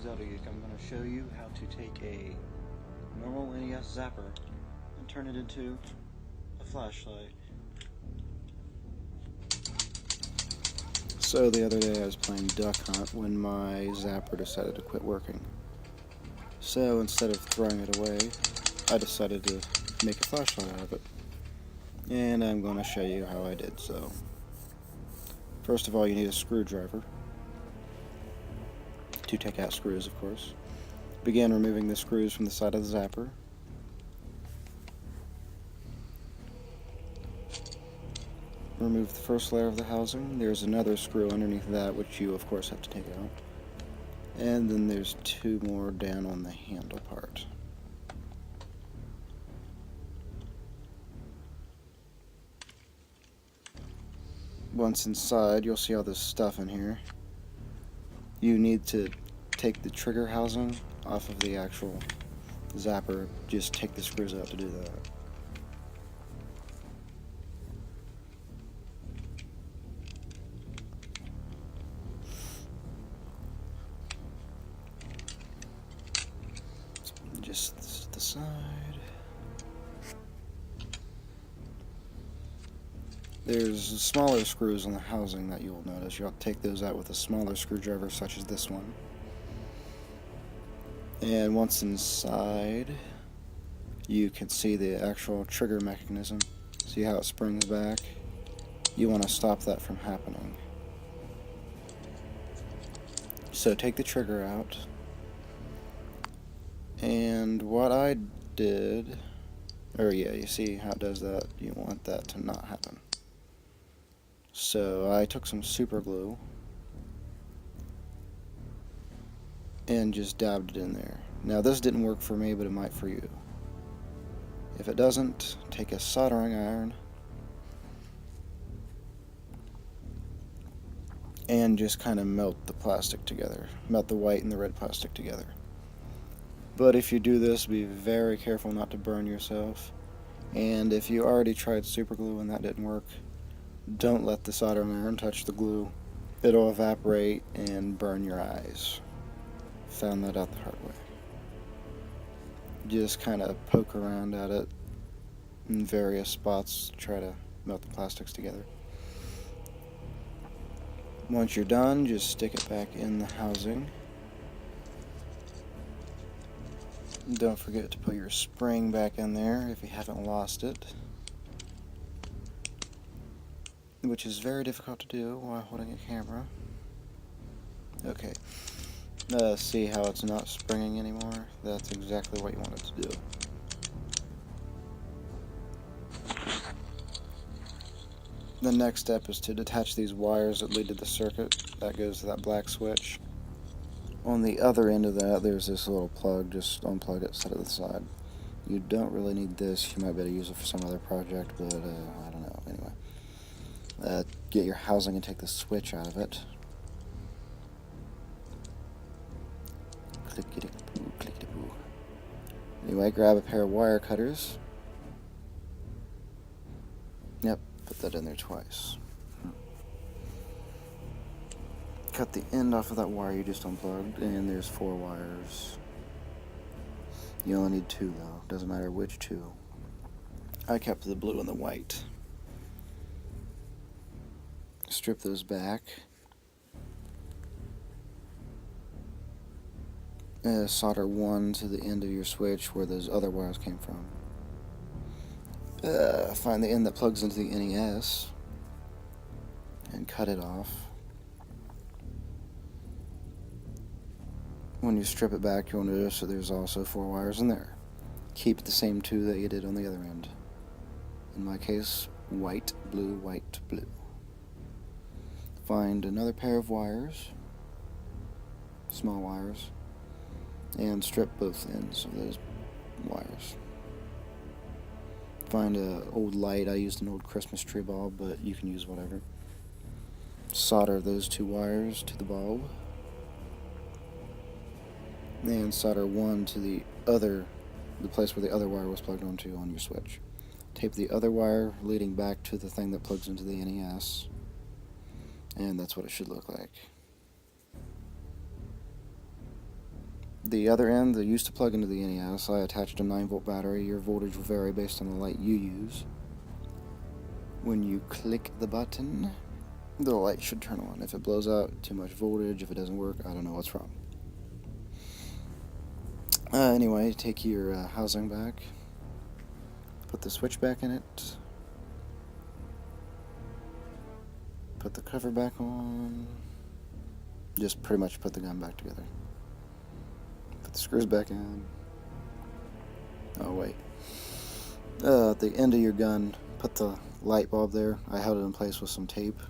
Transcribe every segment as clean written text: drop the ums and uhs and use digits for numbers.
I'm going to show you how to take a normal NES Zapper and turn it into a flashlight. So the other day I was playing Duck Hunt when my Zapper decided to quit working. So instead of throwing it away, I decided to make a flashlight out of it. And I'm going to show you how I did so. First of all, you need a screwdriver to take out screws, of course. Begin removing the screws from the side of the Zapper. Remove the first layer of the housing. There's another screw underneath that which you of course have to take out. And then there's two more down on the handle part. Once inside, you'll see all this stuff in here. You need to take the trigger housing off of the actual Zapper. Just take the screws out to do that. Just the side. There's smaller screws on the housing that you'll notice. You'll have to take those out with a smaller screwdriver such as this one. And once inside, you can see the actual trigger mechanism. See how it springs back? You want to stop that from happening. So take the trigger out. And what I did, you see how it does that? You want that to not happen. So I took some super glue and just dabbed it in there. Now this didn't work for me, but it might for you. If it doesn't, take a soldering iron and just kind of melt the plastic together. Melt the white and the red plastic together. But if you do this, be very careful not to burn yourself. And if you already tried super glue and that didn't work, don't let the soldering iron touch the glue. It'll evaporate and burn your eyes. Found that out the hard way. Just kind of poke around at it in various spots to try to melt the plastics together. Once you're done, just stick it back in the housing. Don't forget to put your spring back in there if you haven't lost it, which is very difficult to do while holding a camera. Okay, see how it's not springing anymore? That's exactly what you want it to do. The next step is to detach these wires that lead to the circuit. That goes to that black switch. On the other end of that, there's this little plug. Just unplug it, set it to the side. You don't really need this. You might be able to use it for some other project, but I don't know. Anyway, get your housing and take the switch out of it. Clickety-poo, clickety-poo. Anyway, grab a pair of wire cutters. Yep, put that in there twice. Cut the end off of that wire you just unplugged, and there's 4 wires. You only need 2 though, doesn't matter which 2. I kept the blue and the white. Strip those back. Solder one to the end of your switch where those other wires came from. Find the end that plugs into the NES and cut it off. When you strip it back, you'll notice that there's also 4 wires in there. Keep the same 2 that you did on the other end. In my case, white, blue, white, blue. Find another pair of wires, small wires, and strip both ends of those wires. Find an old light. I used an old Christmas tree bulb, but you can use whatever. Solder those 2 wires to the bulb. And solder one to the place where the other wire was plugged onto on your switch. Tape the other wire leading back to the thing that plugs into the NES, and that's what it should look like. The other end that used to plug into the NES, I attached a 9-volt battery. Your voltage will vary based on the light you use. When you click the button, the light should turn on. If it blows out, too much voltage. If it doesn't work, I don't know what's wrong. Anyway, take your housing back. Put the switch back in it. Put the cover back on. Just pretty much put the gun back together. Put the screws back in. Oh, wait. At the end of your gun, put the light bulb there. I held it in place with some tape.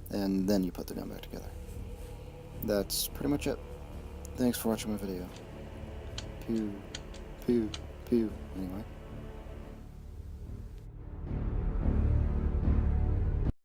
And then you put the gun back together. That's pretty much it. Thanks for watching my video. Pew, pew, pew. Anyway.